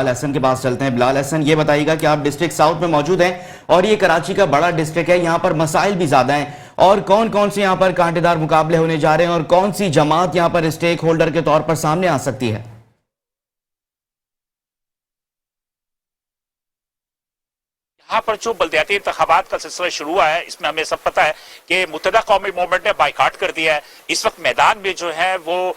एहसन के पास चलते हैं। बिलाल एहसन, ये बताइएगा कि आप डिस्ट्रिक्ट साउथ में मौजूद हैं और ये कराची का बड़ा डिस्ट्रिक्ट है, यहाँ पर मसाइल भी ज्यादा हैं और कौन कौन से यहाँ पर कांटेदार मुकाबले होने जा रहे हैं और कौन सी जमात यहाँ पर स्टेक होल्डर के तौर पर सामने आ सकती है? यहाँ पर जो बल्दियाती इंतखाबात का सिलसिला शुरू हुआ है, इसमें हमें सब पता है कि मुत्तहदा कौमी मूवमेंट ने बाइकाट कर दिया है। इस वक्त मैदान में जो है वो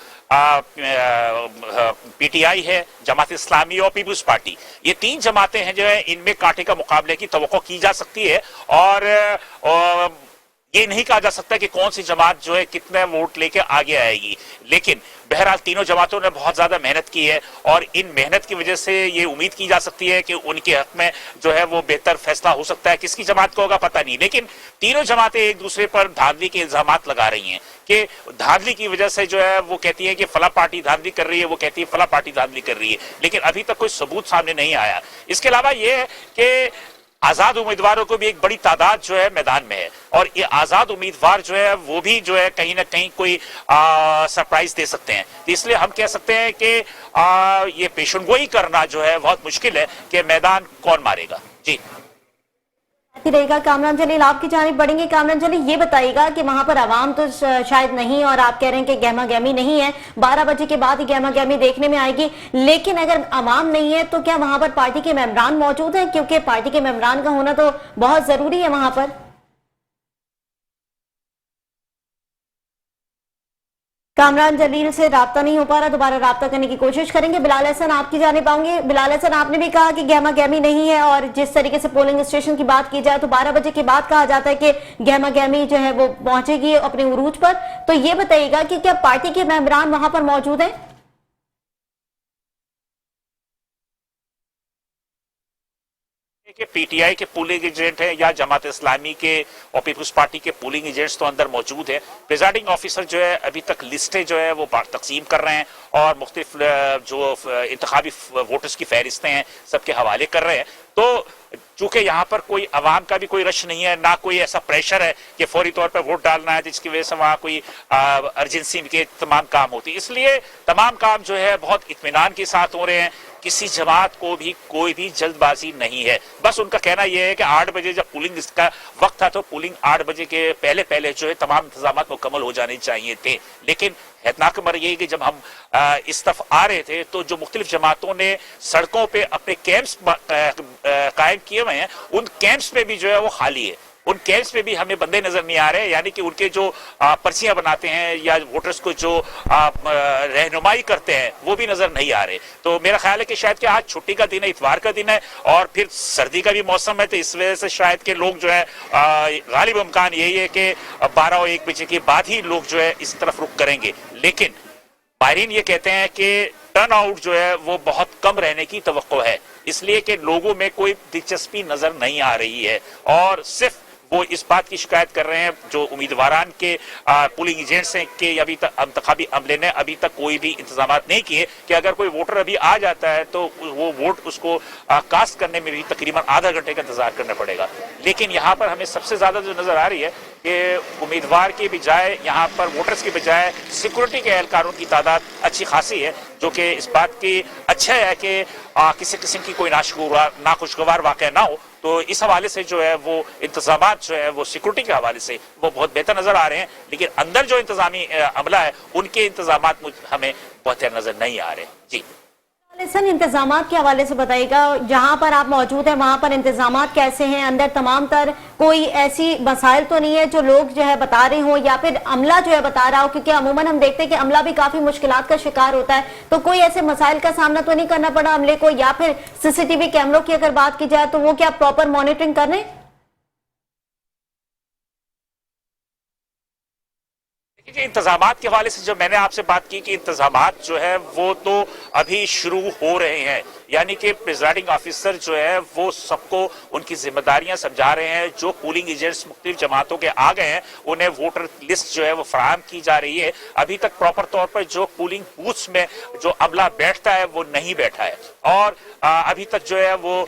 पीटीआई है, जमात इस्लामी और पीपुल्स पार्टी, ये तीन जमातें हैं जो है, इनमें कांटे का मुकाबले की तवक्को की जा सकती है। और ये नहीं कहा जा सकता कि कौन सी जमात जो है कितने वोट लेके आगे आएगी, लेकिन बहरहाल तीनों जमातों ने बहुत ज्यादा मेहनत की है और इन मेहनत की वजह से ये उम्मीद की जा सकती है कि उनके हक में जो है वो बेहतर फैसला हो सकता है। किसकी जमात को होगा पता नहीं, लेकिन तीनों जमातें एक दूसरे पर धांधली के इल्जामात लगा रही हैं कि धांधली की वजह से जो है वो कहती है कि फला पार्टी धांधली कर रही है, वो कहती है फला पार्टी धांधली कर रही है, लेकिन अभी तक कोई सबूत सामने नहीं आया। इसके अलावा ये है कि आजाद उम्मीदवारों को भी एक बड़ी तादाद जो है मैदान में है और ये आजाद उम्मीदवार जो है वो भी जो है कहीं ना कहीं कोई सरप्राइज दे सकते हैं। तो इसलिए हम कह सकते हैं कि ये पेशेंटगोई करना जो है बहुत मुश्किल है कि मैदान कौन मारेगा। जी रहेगा। कामरान जलील आपकी जानिब बढ़ेंगे। कामरान जलील ये बताइएगा कि वहां पर आवाम तो शायद नहीं, और आप कह रहे हैं कि गहमा गहमी नहीं है, 12 बजे के बाद ही गहमा गहमी देखने में आएगी, लेकिन अगर आवाम नहीं है तो क्या वहां पर पार्टी के मेंबरान मौजूद हैं? क्योंकि पार्टी के मेंबरान का होना तो बहुत जरूरी है वहां पर। कामरान जलील से राब्ता नहीं हो पा रहा, दोबारा राब्ता करने की कोशिश करेंगे। बिलाल एहसन आपकी जानिब आऊंगे। बिलाल एहसन, आपने भी कहा कि गहमा गहमी नहीं है और जिस तरीके से पोलिंग स्टेशन की बात की जाए तो 12 बजे के बाद कहा जाता है कि गहमा गहमी जो है वो पहुंचेगी अपने उरूज पर, तो ये बताइएगा कि क्या पार्टी के मेंबरान वहां पर मौजूद हैं? कि पीटीआई के पोलिंग एजेंट हैं या जमात इस्लामी के और पीपुल्स पार्टी के पोलिंग एजेंट्स तो अंदर मौजूद है। प्रिजाइडिंग ऑफिसर जो है अभी तक लिस्टें जो है वो तकसीम कर रहे हैं और मुख्तलिफ जो इंतखाबी वोटर्स की फहरिस्तें हैं सबके हवाले कर रहे हैं। तो चूंकि यहाँ पर कोई अवाम का भी कोई रश नहीं है, ना कोई ऐसा प्रेशर है कि फौरी तौर पर वोट डालना है जिसकी वजह से वहाँ कोई अर्जेंसी के तमाम काम होती है, इसलिए तमाम काम जो है बहुत इत्मीनान के साथ हो रहे हैं। किसी जमात को भी कोई भी जल्दबाजी नहीं है। बस उनका कहना यह है कि 8 बजे जब पोलिंग का वक्त था तो पोलिंग 8 बजे के पहले पहले जो है तमाम इंतजाम मुकम्मल हो जाने चाहिए थे, लेकिन हैतनाक खबर यही कि जब हम इस तरफ आ रहे थे तो जो मुख्तलिफ जमातों ने सड़कों पे अपने कैंप्स कायम किए हुए हैं, उन कैंप्स पे भी जो है वो खाली है। उन कैंप्स पे भी हमें बंदे नजर नहीं आ रहे, यानी कि उनके जो पर्चियां बनाते हैं या वोटर्स को जो रहनुमाई करते हैं वो भी नजर नहीं आ रहे। तो मेरा ख्याल है कि शायद कि आज छुट्टी का दिन है, इतवार का दिन है और फिर सर्दी का भी मौसम है, तो इस वजह से शायद के लोग जो है गालिब इम्कान यही है कि 12 और 1 बजे के बाद ही लोग जो है इस तरफ रुख करेंगे। लेकिन माहिरीन ये कहते हैं कि टर्न आउट जो है वो बहुत कम रहने की तवक्को है, इसलिए कि लोगों में कोई दिलचस्पी नजर नहीं आ रही है और सिर्फ वो इस बात की शिकायत कर रहे हैं जो उम्मीदवारान के पोलिंग एजेंट्स हैं कि अभी तक इंतखाबी अमले ने अभी तक कोई भी इंतजाम नहीं किए कि अगर कोई वोटर अभी आ जाता है तो वो वोट उसको कास्ट करने में भी तकरीबन आधा घंटे का इंतजार करना पड़ेगा। लेकिन यहाँ पर हमें सबसे ज्यादा जो नजर आ रही है कि उम्मीदवार के बजाय यहाँ पर वोटर्स के बजाय सिक्योरिटी के एहलकारों की तादाद अच्छी खासी है, जो कि इस बात की अच्छा है कि किसी किस्म की कोई नाखुशगवार वाक़या ना हो। तो इस हवाले से जो है वो इंतजामात जो है वो सिक्योरिटी के हवाले से वो बहुत बेहतर नजर आ रहे हैं, लेकिन अंदर जो इंतजामी अमला है उनके इंतजामात हमें बेहतर नजर नहीं आ रहे। जी इंतजामात के हवाले से बताइएगा, जहां पर आप मौजूद हैं वहां पर इंतजामात कैसे हैं? अंदर तमाम तर कोई ऐसी मसाइल तो नहीं है जो लोग जो है बता रहे हो या फिर अमला जो है बता रहा हो? क्योंकि अमूमन हम देखते हैं कि अमला भी काफी मुश्किलात का शिकार होता है, तो कोई ऐसे मसाइल का सामना तो नहीं करना पड़ा अमले को? या फिर सीसीटीवी कैमरों की अगर बात की जाए तो वो क्या प्रॉपर मॉनिटरिंग कर रहे हैं? इंतजामात के हवाले से जो मैंने आपसे बात की कि इंतजामात जो है वो तो अभी शुरू हो रहे हैं, यानी कि प्रिजाइडिंग ऑफिसर जो है वो सबको उनकी जिम्मेदारियां समझा रहे हैं। जो पोलिंग एजेंट्स मुख्तलिफ जमातों के आ गए हैं उन्हें वोटर लिस्ट जो है वो फराहम की जा रही है। अभी तक प्रॉपर तौर पर जो पोलिंग बूथ्स में जो अमला बैठता है वो नहीं बैठा है और अभी तक जो है वो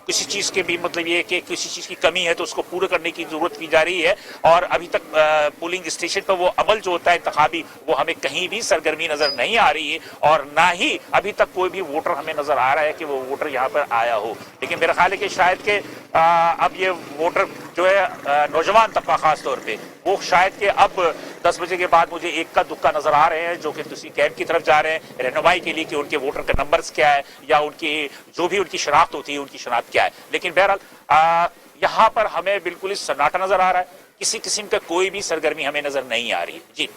किसी चीज के भी मतलब ये कि किसी चीज की कमी है तो उसको पूरा करने की जरूरत की जा रही है। और अभी तक पोलिंग स्टेशन पर वो अमल जो होता है इंतखाबी, वो हमें कहीं भी सरगर्मी नजर नहीं आ रही है और ना ही अभी तक कोई भी वोटर हमें नजर आ रहा है कि वो वोटर यहाँ पर आया हो। लेकिन मेरा ख्याल है कि शायद के अब ये वोटर जो है नौजवान तबका खास तौर पे, वो शायद के अब 10 बजे के बाद मुझे एक का दुक्का नजर आ रहे हैं जो कि तुसी कैंप की तरफ जा रहे हैं रहनुमाई के लिए कि उनके वोटर का नंबर्स क्या है या उनकी जो भी उनकी शनाख्त होती है उनकी शनाख्त क्या है। लेकिन बहरहाल यहाँ पर हमें बिल्कुल ही सन्नाटा नजर आ रहा है, किसी किस्म का कोई भी सरगर्मी हमें नजर नहीं आ रही है। जी।